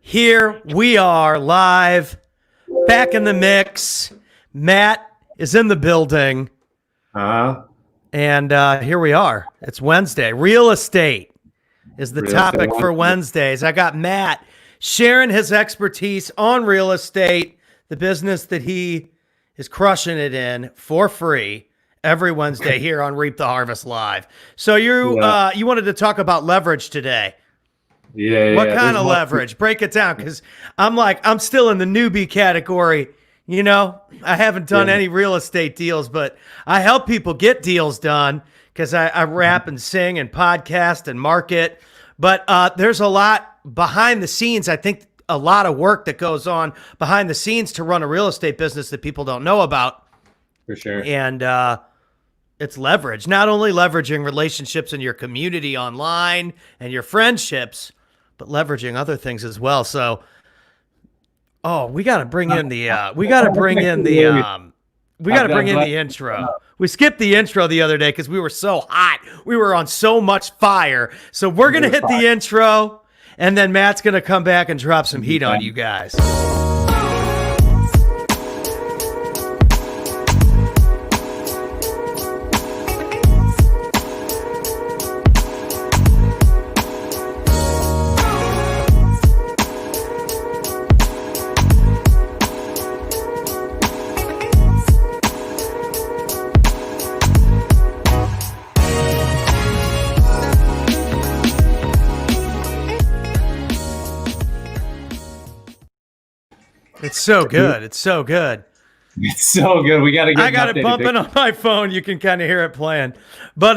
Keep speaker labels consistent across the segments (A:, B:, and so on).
A: Here we are live, back in the mix. Matt is in the building. And here we are. It's Wednesday. Real estate is the topic for Wednesdays. I got Matt sharing his expertise on real estate, the business that he is crushing it in for free every Wednesday here on Reap the Harvest Live. So you wanted to talk about leverage today. What kind of leverage? Break it down, because I'm still in the newbie category. You know, I haven't done any real estate deals, but I help people get deals done because I rap and sing and podcast and market. But there's a lot behind the scenes. I think a lot of work that goes on behind the scenes to run a real estate business that people don't know about.
B: For sure.
A: And it's leverage, not only leveraging relationships in your community online and your friendships, but leveraging other things as well. So, we got to bring in the intro. We skipped the intro the other day because we were so hot. We were on so much fire. So we're going to hit the intro, and then Matt's going to come back and drop some heat on you guys. It's so good. It's so good.
B: It's so good. We got to get
A: I got it bumping on my phone. You can kind of hear it playing. But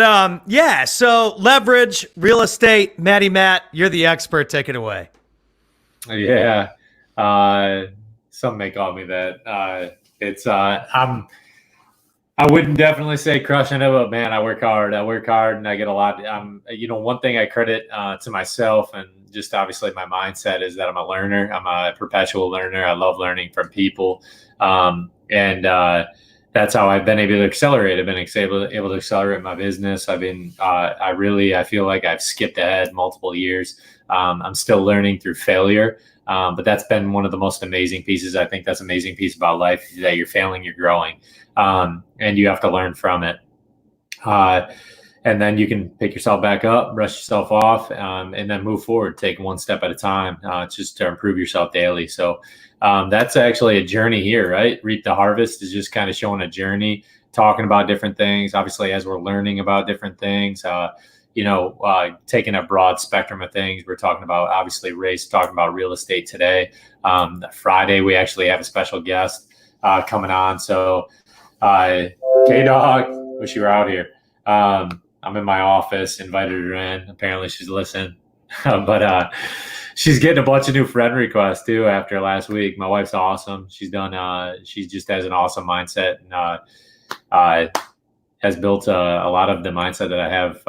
A: so leverage, real estate. Matt, you're the expert. Take it away.
B: Yeah. Some may call me that. I wouldn't definitely say crushing it, but man, I work hard and I get a lot. One thing I credit to myself and just obviously my mindset is that I'm a learner. I'm a perpetual learner. I love learning from people. And that's how I've been able to accelerate. I've been able to accelerate my business. I feel like I've skipped ahead multiple years. I'm still learning through failure. But that's been one of the most amazing pieces. I think that's an amazing piece about life, that you're failing, you're growing. And you have to learn from it. And then you can pick yourself back up, brush yourself off, and then move forward, take one step at a time, just to improve yourself daily. So that's actually a journey here, right? Reap the Harvest is just kind of showing a journey, talking about different things. Obviously, as we're learning about different things, taking a broad spectrum of things. We're talking about, obviously, race, talking about real estate today. Friday, we actually have a special guest coming on. So K-Dog, wish you were out here. I'm in my office, invited her in. Apparently she's listening. But she's getting a bunch of new friend requests too after last week. My wife's awesome. She just has an awesome mindset and has built a lot of the mindset that I have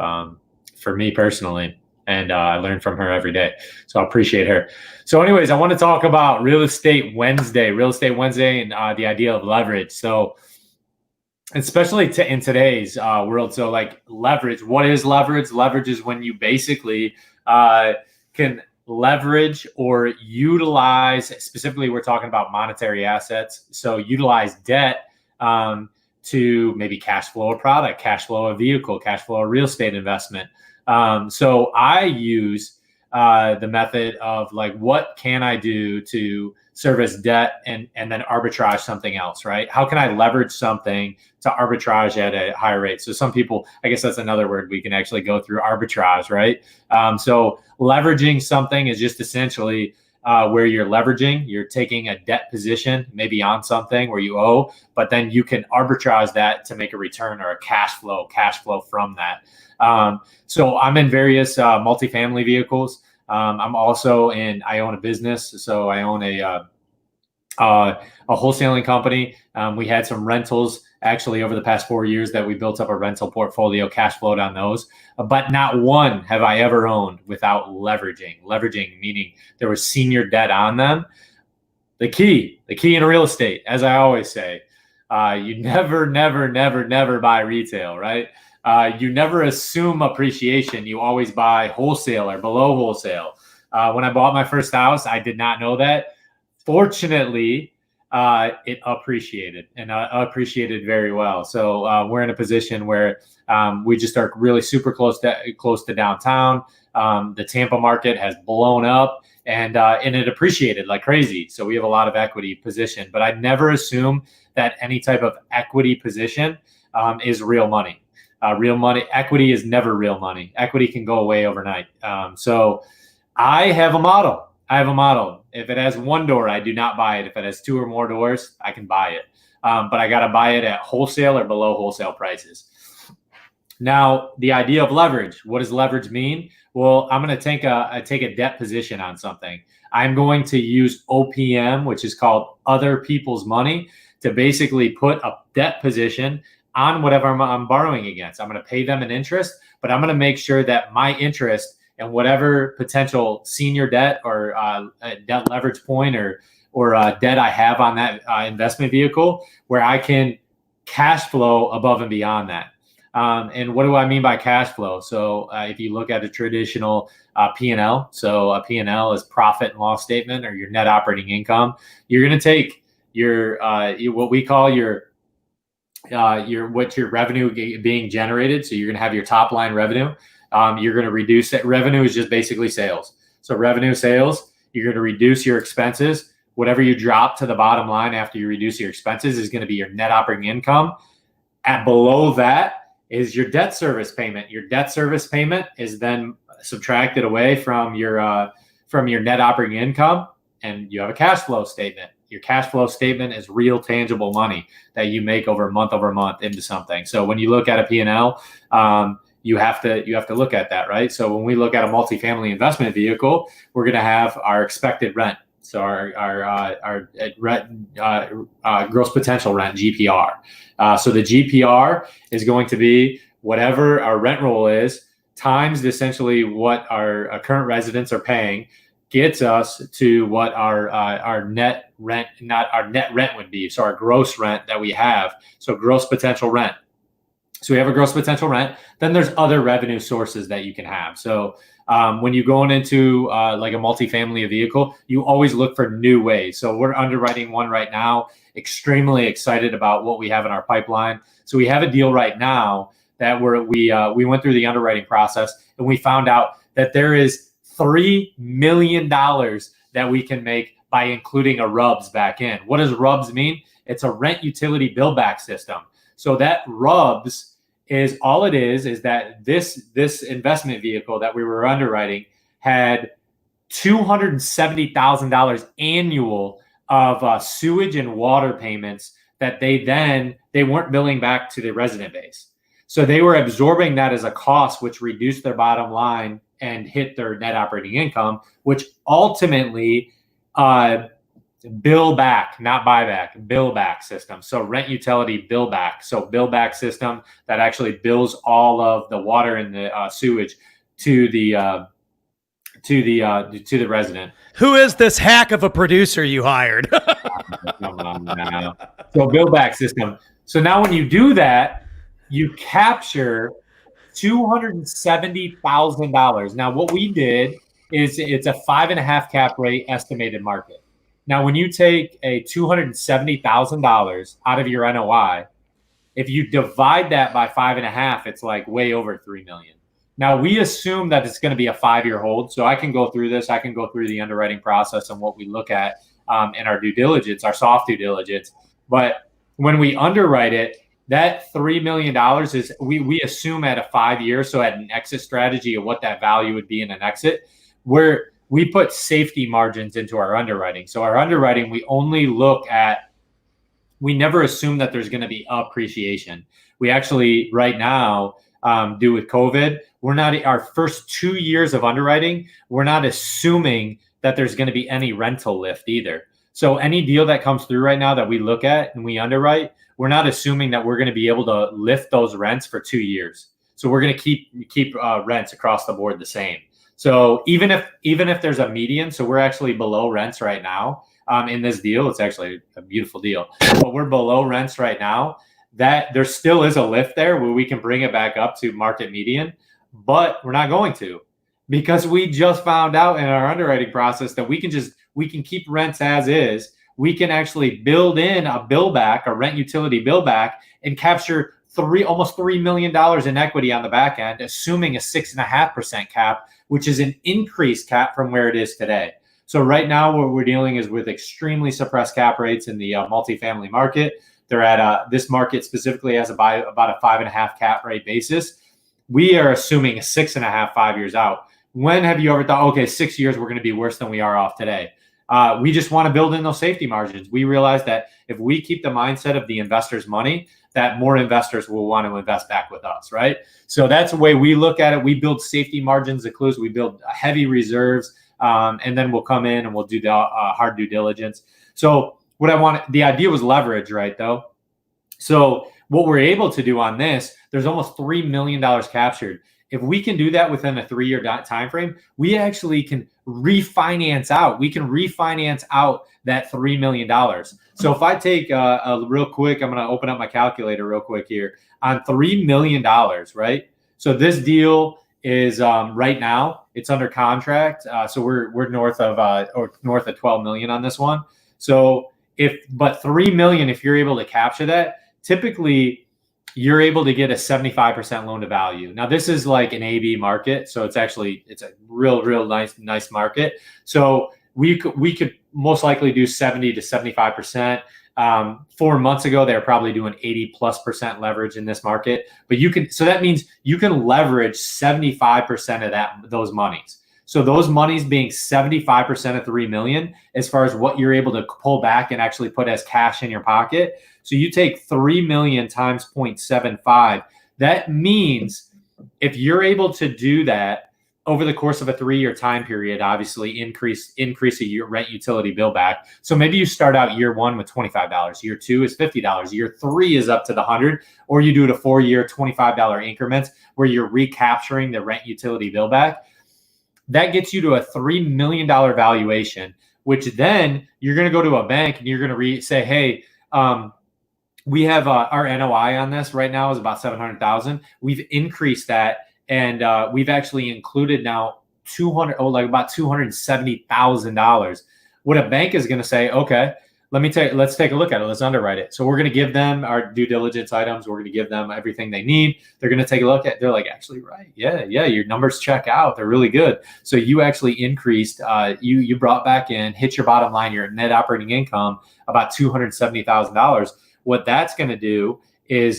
B: for me personally. And I learn from her every day. So I appreciate her. So anyways, I want to talk about Real Estate Wednesday and the idea of leverage. So especially in today's world. So like leverage, what is leverage? Leverage is when you basically can leverage or utilize, specifically we're talking about monetary assets. So utilize debt to maybe cash flow a product, cash flow a vehicle, cash flow a real estate investment. So I use the method of like, what can I do to service debt and then arbitrage something else, right? How can I leverage something to arbitrage at a higher rate? So some people, I guess that's another word we can actually go through, arbitrage, right? So leveraging something is just essentially where you're taking a debt position, maybe on something where you owe, but then you can arbitrage that to make a return or a cash flow from that. So I'm in various multifamily vehicles. I'm also I own a business. So I own a wholesaling company. We had some rentals actually over the past 4 years that we built up a rental portfolio, cash flowed on those, but not one have I ever owned without leveraging, meaning there was senior debt on them. The key in real estate, as I always say, you never buy retail, right? You never assume appreciation. You always buy wholesale or below wholesale. When I bought my first house, I did not know that. Fortunately, it appreciated and appreciated very well. So we're in a position where we just are really super close to downtown. The Tampa market has blown up and it appreciated like crazy. So we have a lot of equity position, but I never assume that any type of equity position is real money. Real money, equity is never real money. Equity can go away overnight. So I have a model. If it has one door, I do not buy it. If it has two or more doors, I can buy it. But I got to buy it at wholesale or below wholesale prices. Now, the idea of leverage. What does leverage mean? Well, I'm going to take a debt position on something. I'm going to use OPM, which is called other people's money, to basically put a debt position on whatever I'm borrowing against. I'm going to pay them an interest, but I'm going to make sure that my interest and whatever potential senior debt or debt leverage point or debt I have on that investment vehicle, where I can cash flow above and beyond that. And what do I mean by cash flow? So if you look at a traditional P&L, so a P&L is profit and loss statement or your net operating income. You're going to take your what we call your revenue being generated. So you're going to have your top line revenue. You're going to reduce it. Revenue is just basically sales. So revenue, sales, you're going to reduce your expenses. Whatever you drop to the bottom line after you reduce your expenses is going to be your net operating income. At below that is your debt service payment. Your debt service payment is then subtracted away from your net operating income, and you have a cash flow statement. Your cash flow statement is real tangible money that you make over month into something. So when you look at a P&L, you have to look at that, right? So when we look at a multifamily investment vehicle, we're going to have our expected rent. So our rent, gross potential rent, GPR. So the GPR is going to be whatever our rent roll is times essentially what our current residents are paying, gets us to what our net rent, not our net rent would be. So our gross rent that we have. So gross potential rent. So we have a gross potential rent. Then there's other revenue sources that you can have. So when you're going into like a multifamily vehicle, you always look for new ways. So we're underwriting one right now. Extremely excited about what we have in our pipeline. So we have a deal right now that we went through the underwriting process and we found out that there is $3 million that we can make by including a RUBS back in. What does RUBS mean? It's a rent utility bill back system. So that RUBS is all it is that this investment vehicle that we were underwriting had $270,000 annual of sewage and water payments that they weren't billing back to the resident base. So they were absorbing that as a cost, which reduced their bottom line and hit their net operating income, which ultimately bill back, not buyback, bill back system. So rent utility bill back. So bill back system that actually bills all of the water and the sewage to the resident.
A: Who is this hack of a producer you hired?
B: So bill back system. So now when you do that, you capture $270,000. Now what we did is it's a 5.5 cap rate estimated market. Now, when you take a $270,000 out of your NOI, if you divide that by 5.5, it's like way over $3 million. Now, we assume that it's going to be a 5-year hold. So I can go through this. I can go through the underwriting process and what we look at in our due diligence, our soft due diligence. But when we underwrite it, that $3 million is we assume at a 5-year. So at an exit strategy of what that value would be in an exit, where we put safety margins into our underwriting. So our underwriting, we never assume that there's going to be appreciation. We actually right now do with COVID, our first 2 years of underwriting, we're not assuming that there's going to be any rental lift either. So any deal that comes through right now that we look at and we underwrite, we're not assuming that we're going to be able to lift those rents for 2 years. So we're going to keep rents across the board the same. So even if there's a median, so we're actually below rents right now in this deal. It's actually a beautiful deal, but we're below rents right now. That there still is a lift there where we can bring it back up to market median, but we're not going to. because we just found out in our underwriting process that we can keep rents as is. We can actually build in a bill back, a rent utility bill back, and capture almost $3 million in equity on the back end, assuming a 6.5% cap, which is an increased cap from where it is today. So right now, what we're dealing is with extremely suppressed cap rates in the multifamily market. They're at this market specifically has about a 5.5 cap rate basis. We are assuming a 6.5 5 years out. When have you ever thought, okay, 6 years we're going to be worse than we are off today? We just want to build in those safety margins. We realize that if we keep the mindset of the investor's money, that more investors will want to invest back with us, right? So that's the way we look at it. We build safety margins, the clues. We build heavy reserves, and then we'll come in and we'll do the hard due diligence. So the idea was leverage, right, though? So what we're able to do on this, there's almost $3 million captured. If we can do that within a 3-year time frame, we actually can refinance out. We can refinance out that $3 million. So if I take a real quick, I'm going to open up my calculator real quick here on $3 million, right? So this deal is right now it's under contract. So we're north of 12 million on this one. So but 3 million, if you're able to capture that, typically you're able to get a 75% loan to value. Now this is like an AB market. So it's a real nice market. So we could most likely do 70 to 75%. 4 months ago, they were probably doing 80+% leverage in this market, but so that means you can leverage 75% of those monies. So those monies being 75% of 3 million, as far as what you're able to pull back and actually put as cash in your pocket. So you take 3 million times 0.75. That means if you're able to do that over the course of a 3-year time period, obviously increase your rent utility bill back. So maybe you start out year 1 with $25, year 2 is $50, year 3 is up to the 100, or you do it a 4-year $25 increments where you're recapturing the rent utility bill back. That gets you to a $3 million valuation, which then you're going to go to a bank and you're going to say, hey, we have our NOI on this right now is about 700,000. We've increased that. And we've actually included now about $270,000. What a bank is going to say, okay, let's take a look at it. Let's underwrite it. So we're going to give them our due diligence items. We're going to give them everything they need. They're going to take a look at. They're like, actually, right, yeah, your numbers check out. They're really good. So you actually increased. You brought back in, hit your bottom line, your net operating income about $270,000. What that's going to do is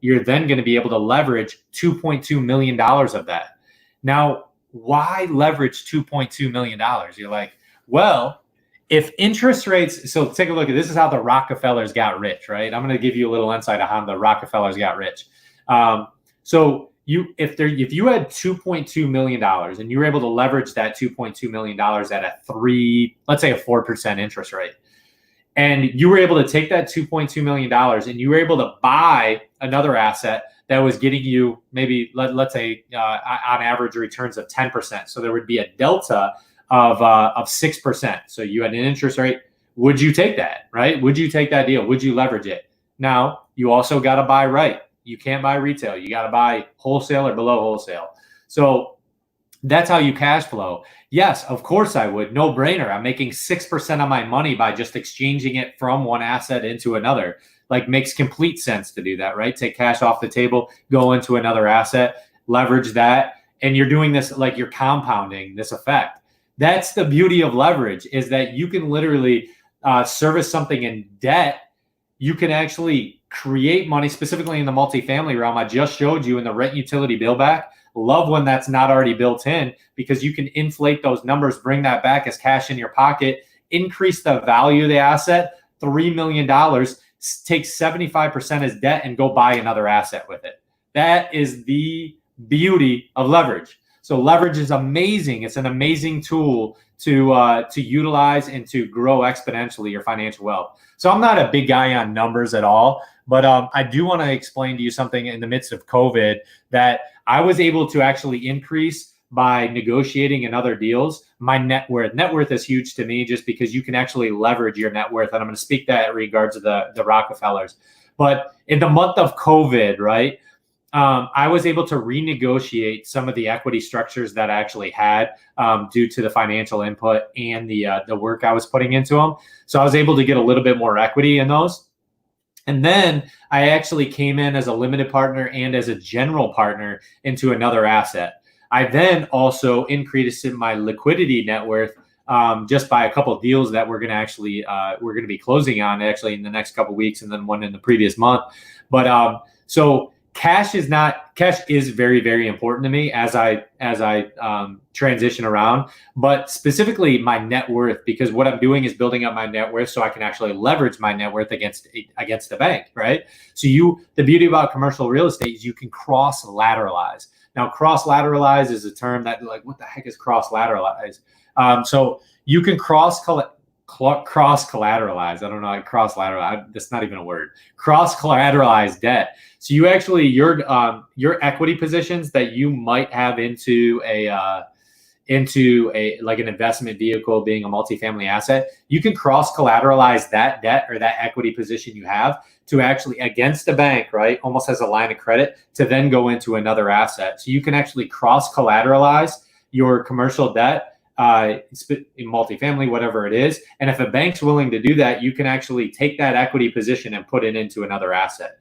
B: you're then going to be able to leverage $2.2 million of that. Now, why leverage $2.2 million? You're like, well, if interest rates, so take a look at this is how the Rockefellers got rich, right? I'm going to give you a little insight on how the Rockefellers got rich. So if you had $2.2 million and you were able to leverage that $2.2 million at let's say a 4% interest rate, and you were able to take that $2.2 million and you were able to buy another asset that was getting you maybe, let's say, on average returns of 10%. So there would be a delta of 6%. So you had an interest rate. Would you take that, right? Would you take that deal? Would you leverage it? Now, you also got to buy right. You can't buy retail. You got to buy wholesale or below wholesale. So that's how you cash flow. Yes, of course I would. No brainer. I'm making 6% of my money by just exchanging it from one asset into another. Like, makes complete sense to do that, right? Take cash off the table, go into another asset, leverage that. And you're doing this like you're compounding this effect. That's the beauty of leverage, is that you can literally service something in debt. You can actually create money, specifically in the multifamily realm. I just showed you in the rent utility bill back. Love when that's not already built in, because you can inflate those numbers, bring that back as cash in your pocket, increase the value of the asset, $3 million, take 75% as debt and go buy another asset with it. That is the beauty of leverage. So leverage is amazing. It's an amazing tool to utilize and to grow exponentially your financial wealth. So I'm not a big guy on numbers at all, but I do want to explain to you something in the midst of COVID that I was able to actually increase by negotiating in other deals. My net worth. Net worth is huge to me, just because you can actually leverage your net worth. And I'm going to speak that in regards to the Rockefellers. But in the month of COVID, right, I was able to renegotiate some of the equity structures that I actually had due to the financial input and the work I was putting into them. So I was able to get a little bit more equity in those. And then I actually came in as a limited partner and as a general partner into another asset. I then also increased in my liquidity net worth just by a couple of deals that we're going to be closing on actually in the next couple of weeks, and then one in the previous month. But so cash is very, very important to me as I transition around, but specifically my net worth, because what I'm doing is building up my net worth so I can actually leverage my net worth against the bank, right? So the beauty about commercial real estate is you can cross lateralize. Now, cross lateralize is a term that like, what the heck is cross lateralize? So you can cross collateralize. I don't know, like cross lateral. That's not even a word. Cross collateralize debt. So you actually your equity positions that you might have into a like an investment vehicle, being a multifamily asset, you can cross collateralize that debt or that equity position you have to actually against a bank, right? Almost as a line of credit to then go into another asset. So you can actually cross collateralize your commercial debt in multifamily, whatever it is. And if a bank's willing to do that, you can actually take that equity position and put it into another asset.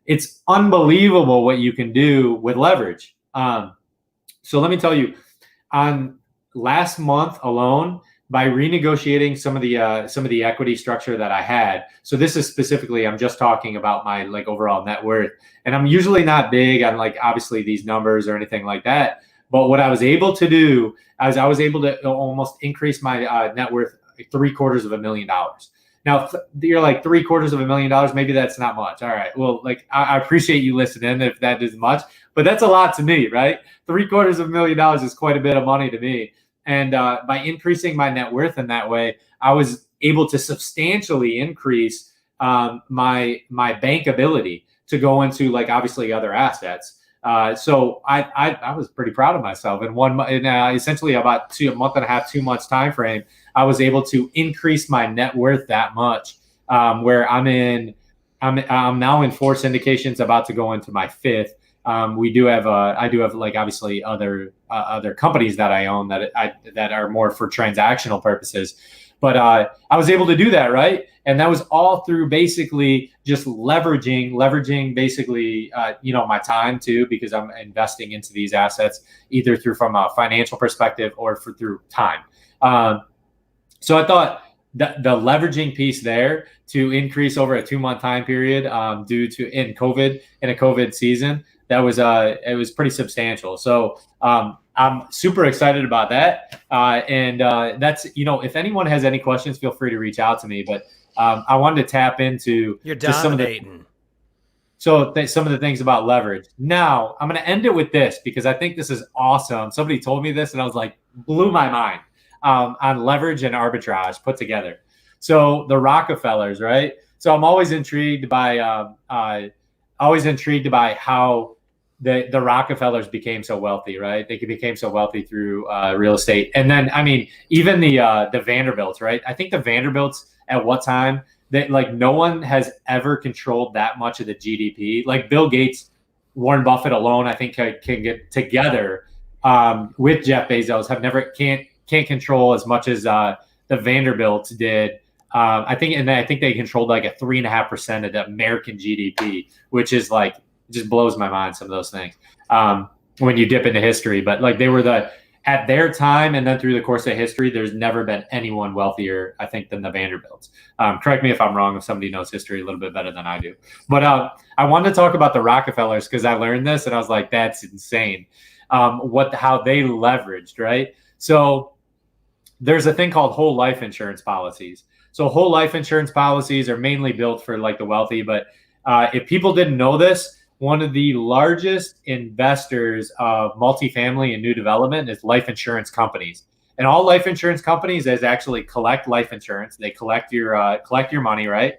B: It's unbelievable what you can do with leverage. So let me tell you, on last month alone, by renegotiating some of the equity structure that I had. So this is specifically, I'm just talking about my like overall net worth. And I'm usually not big on like obviously these numbers or anything like that. But what I was able to do is I was able to almost increase my net worth $750,000. Now you're like $750,000. Maybe that's not much. All right. Well, like I appreciate you listening if that is much, but that's a lot to me, right? $750,000 is quite a bit of money to me. And by increasing my net worth in that way, I was able to substantially increase my bankability to go into like obviously other assets. So I was pretty proud of myself. In essentially about a month and a half, 2 months time frame, I was able to increase my net worth that much. Where I'm now in 4 syndications, about to go into my 5th. I do have like obviously other companies that I own that are more for transactional purposes. But I was able to do that, right? And that was all through basically just leveraging basically, my time too, because I'm investing into these assets either from a financial perspective or through time. So I thought that the leveraging piece there to increase over a 2-month time period due to in a COVID season, that was it was pretty substantial. So I'm super excited about that. And that's, if anyone has any questions, feel free to reach out to me. But I wanted to tap into
A: just some of the
B: things about leverage. Now I'm going to end it with this because I think this is awesome. Somebody told me this and I was like, blew my mind on leverage and arbitrage put together. So the Rockefellers, right? So I'm always intrigued by how the Rockefellers became so wealthy, right? They became so wealthy through real estate. And then, I mean, even the Vanderbilts, right? I think the Vanderbilts at what time that like no one has ever controlled that much of the GDP. Like Bill Gates, Warren Buffett alone, I think can get together with Jeff Bezos can't control as much as the Vanderbilts did. I think they controlled like a 3.5% of the American GDP, which is like, it just blows my mind, some of those things when you dip into history. But like they were at their time, and then through the course of history, there's never been anyone wealthier, I think, than the Vanderbilts. Correct me if I'm wrong, if somebody knows history a little bit better than I do. But I wanted to talk about the Rockefellers because I learned this and I was like, that's insane. How they leveraged, right? So there's a thing called whole life insurance policies. So whole life insurance policies are mainly built for like the wealthy. But if people didn't know this, one of the largest investors of multifamily and new development is life insurance companies. And all life insurance companies is actually collect life insurance. They collect your money, right?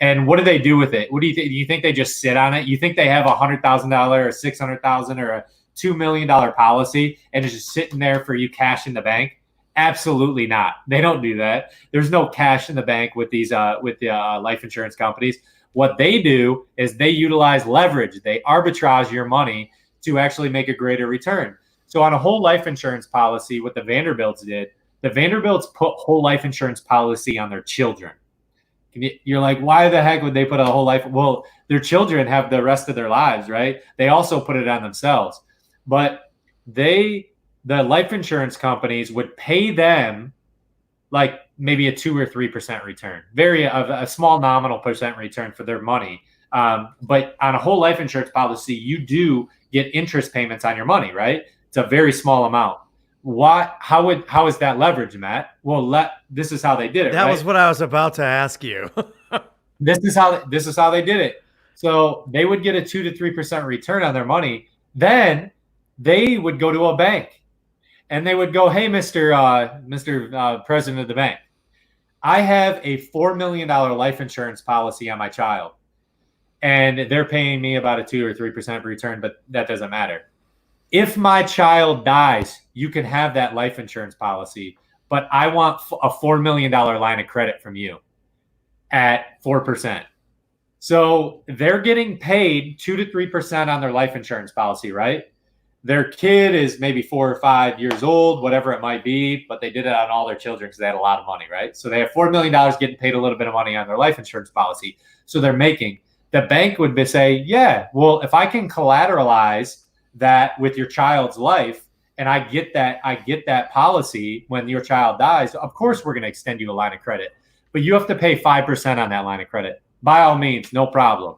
B: And what do they do with it? What do you think? Do you think they just sit on it? You think they have $100,000 or $600,000 or a $2 million policy and it's just sitting there for you cash in the bank? Absolutely not. They don't do that. There's no cash in the bank with these with the life insurance companies. What they do is they utilize leverage. They arbitrage your money to actually make a greater return. So on a whole life insurance policy, what the Vanderbilts did, the Vanderbilts put whole life insurance policy on their children. You're like, why the heck would they put a whole life? Well, their children have the rest of their lives, right? They also put it on themselves. But the life insurance companies would pay them like maybe a 2 or 3% return, a small nominal percent return for their money. But on a whole life insurance policy, you do get interest payments on your money, right? It's a very small amount. How is that leverage, Matt? Well, this is how they did it.
A: That was what I was about to ask you.
B: This is how they did it. So they would get a 2 to 3% return on their money. Then they would go to a bank and they would go, hey, Mr. President of the bank, I have a $4 million life insurance policy on my child. And they're paying me about a 2 or 3% return, but that doesn't matter. If my child dies, you can have that life insurance policy, but I want a $4 million line of credit from you at 4%. So they're getting paid 2 to 3% on their life insurance policy, right? Their kid is maybe 4 or 5 years old, whatever it might be, but they did it on all their children because they had a lot of money, right? So they have $4 million getting paid a little bit of money on their life insurance policy. So they're making, the bank would say, yeah, well, if I can collateralize that with your child's life, and I get that policy when your child dies, of course we're going to extend you a line of credit, but you have to pay 5% on that line of credit. By all means, no problem.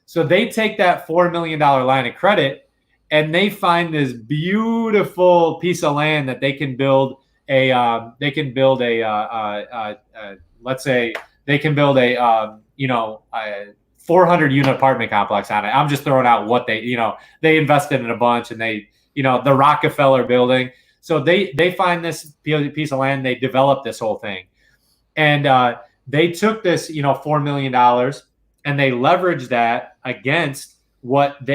B: So they take that $4 million line of credit and they find this beautiful piece of land that they can build let's say they can build a 400 unit apartment complex on it. I'm just throwing out what they invested in a bunch, and the Rockefeller building. So they find this piece of land, they develop this whole thing. And they took this, $4 million and they leveraged that against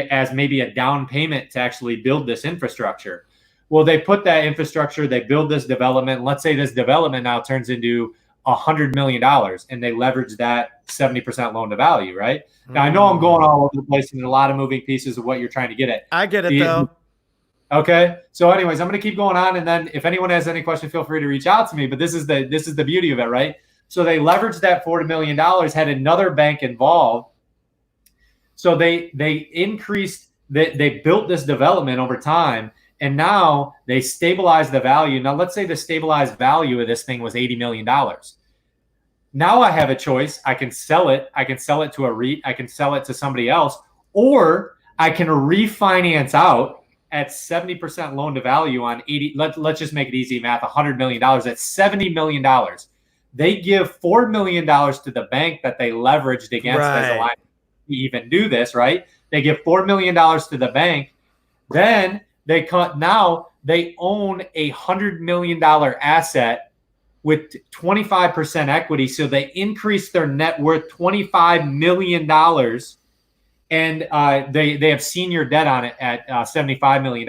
B: as maybe a down payment to actually build this infrastructure. Well, they put that infrastructure, they build this development. Let's say this development now turns into $100 million and they leverage that 70% loan to value, right? Now, I know I'm going all over the place and a lot of moving pieces of what you're trying to get at.
A: I get it, though.
B: Okay. So anyways, I'm going to keep going on. And then if anyone has any question, feel free to reach out to me. But this is the beauty of it, right? So they leveraged that $40 million, had another bank involved. So they increased, they built this development over time. And now they stabilized the value. Now, let's say the stabilized value of this thing was $80 million. Now I have a choice. I can sell it. I can sell it to a REIT. I can sell it to somebody else. Or I can refinance out at 70% loan to value on 80. Let's just make it easy math. $100 million. That's $70 million. They give $4 million to the bank that they leveraged against as a line to even do this, right? They give $4 million to the bank. Then they own a $100 million asset with 25% equity. So they increase their net worth $25 million. And they have senior debt on it at $75 million,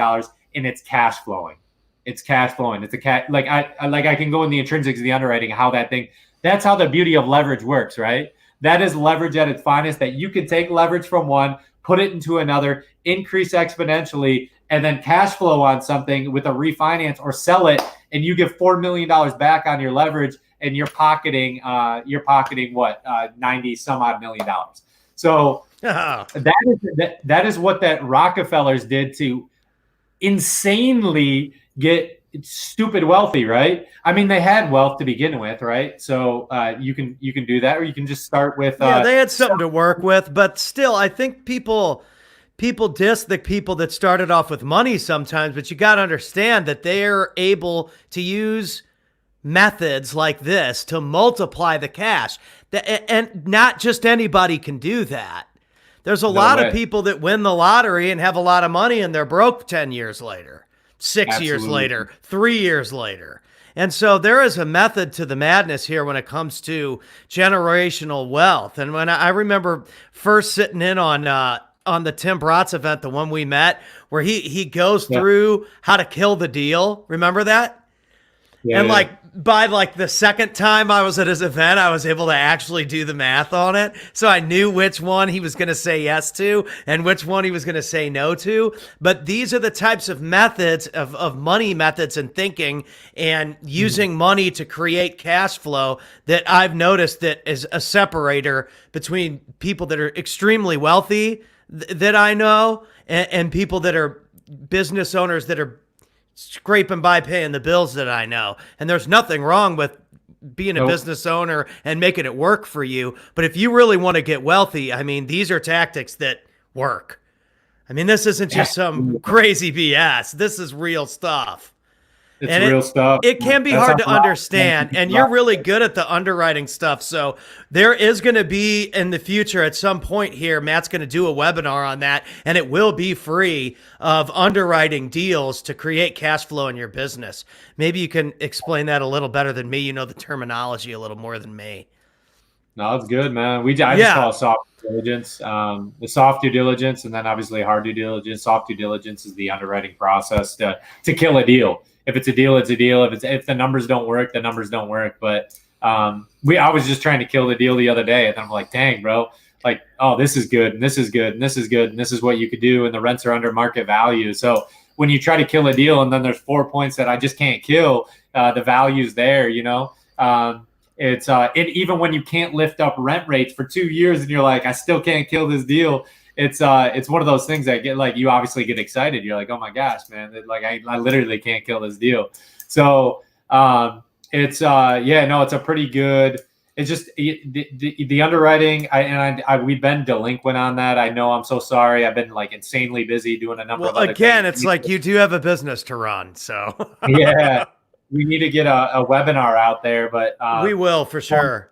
B: and it's cash flowing. It's cash flowing. It's I can go in the intrinsics of the underwriting, how that thing, that's how the beauty of leverage works, right? That is leverage at its finest, that you can take leverage from one, put it into another, increase exponentially, and then cash flow on something with a refinance or sell it, and you give $4 million back on your leverage, and you're pocketing what, 90 some odd million dollars. So that is what that Rockefellers did to insanely get stupid wealthy, right? I mean, they had wealth to begin with, right? So you can do that, or you can just start with.
A: They had something to work with, but still, I think people diss the people that started off with money sometimes, but you got to understand that they're able to use methods like this to multiply the cash. And not just anybody can do that. There's a lot of people that win the lottery and have a lot of money and they're broke 10 years later, 6 years later, 3 years later. And so there is a method to the madness here when it comes to generational wealth. And when I remember first sitting in on the Tim Bratz event, the one we met, where he goes through how to kill the deal. Remember that? And like by like the second time I was at his event, I was able to actually do the math on it. So I knew which one he was going to say yes to and which one he was going to say no to. But these are the types of methods of money methods and thinking and using money to create cash flow that I've noticed that is a separator between people that are extremely wealthy that I know and people that are business owners that are scraping by paying the bills that I know. And there's nothing wrong with being a business owner and making it work for you. But if you really want to get wealthy, I mean, these are tactics that work. I mean, this isn't just some crazy BS. This is real stuff.
B: It's real stuff.
A: It can be hard to understand, and you're really good at the underwriting stuff. So there is going to be in the future at some point here, Matt's going to do a webinar on that, and it will be free of underwriting deals to create cash flow in your business. Maybe you can explain that a little better than me. You know the terminology a little more than me.
B: No, it's good, man. I just call it soft due diligence. The soft due diligence, and then obviously hard due diligence. Soft due diligence is the underwriting process to kill a deal. If it's a deal, it's a deal. If the numbers don't work, the numbers don't work. But I was just trying to kill the deal the other day, and I'm like, dang, bro, like, oh, this is good, and this is good, and this is good, and this is what you could do, and the rents are under market value. So when you try to kill a deal, and then there's 4 points that I just can't kill, the value's there, you know. It's even when you can't lift up rent rates for 2 years, and you're like, I still can't kill this deal. It's one of those things that get like you obviously get excited. You're like, oh my gosh, man! Like I literally can't kill this deal. So it's a pretty good. It's just the underwriting. We've been delinquent on that. I know. I'm so sorry. I've been like insanely busy doing a number of other
A: again,
B: things.
A: It's like you do have a business to run, so
B: yeah, we need to get a webinar out there, but
A: we will for sure.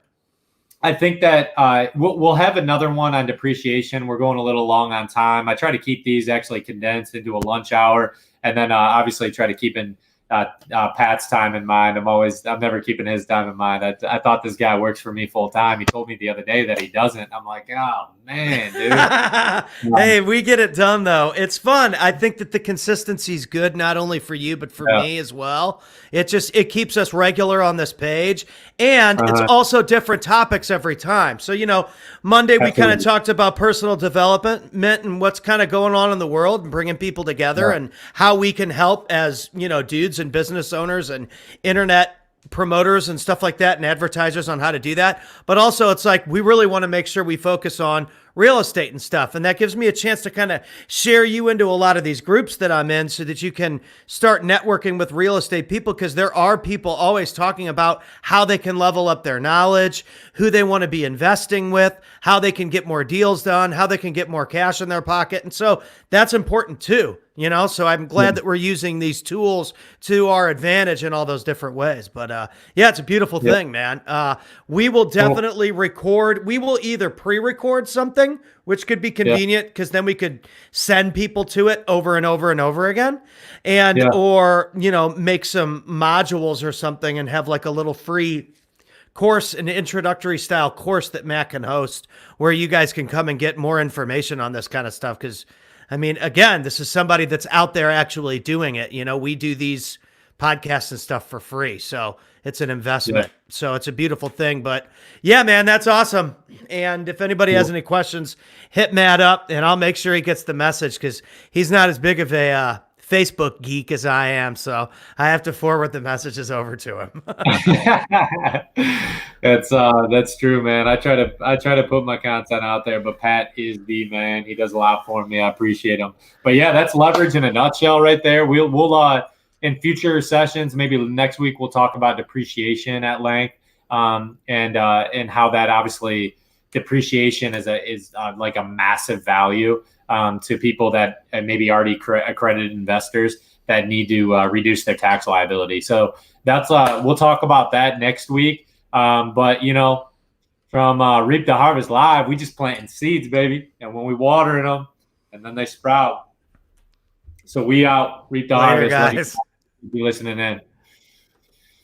B: I think that we'll have another one on depreciation. We're going a little long on time. I try to keep these actually condensed into a lunch hour, and then obviously try to keep in Pat's time in mind. I'm never keeping his time in mind. I thought this guy works for me full time. He told me the other day that he doesn't. I'm like, oh man, dude.
A: Hey, we get it done though. It's fun. I think that the consistency is good, not only for you, but for me as well. It keeps us regular on this page, and it's also different topics every time. So, you know, Monday we kind of talked about personal development and what's kind of going on in the world and bringing people together and how we can help as, you know, dudes and business owners and internet promoters and stuff like that and advertisers on how to do that. But also it's like we really want to make sure we focus on real estate and stuff. And that gives me a chance to kind of share you into a lot of these groups that I'm in so that you can start networking with real estate people, because there are people always talking about how they can level up their knowledge, who they want to be investing with, how they can get more deals done, how they can get more cash in their pocket. And so that's important too. You know, so I'm glad that we're using these tools to our advantage in all those different ways. But yeah, it's a beautiful thing, man. We will definitely record. We will either pre-record something, which could be convenient because then we could send people to it over and over and over again, and or, you know, make some modules or something and have like a little free course, an introductory style course that Matt can host where you guys can come and get more information on this kind of stuff. Because I mean, again, this is somebody that's out there actually doing it. You know, we do these podcasts and stuff for free. So it's an investment. So it's a beautiful thing. But yeah, man, that's awesome. And if anybody has any questions, hit Matt up and I'll make sure he gets the message, because he's not as big of a Facebook geek as I am. So I have to forward the messages over to him.
B: That's true, man. I try to put my content out there, but Pat is the man. He does a lot for me. I appreciate him. But yeah, that's leverage in a nutshell right there. We'll in future sessions, maybe next week, we'll talk about depreciation at length, and how that obviously depreciation is like a massive value to people that maybe already accredited investors that need to reduce their tax liability. So that's we'll talk about that next week. But you know, from Reap to Harvest Live, we just planting seeds, baby, and when we watering them, and then they sprout. So we out. Reap to Harvest.
A: Guys.
B: Be listening in.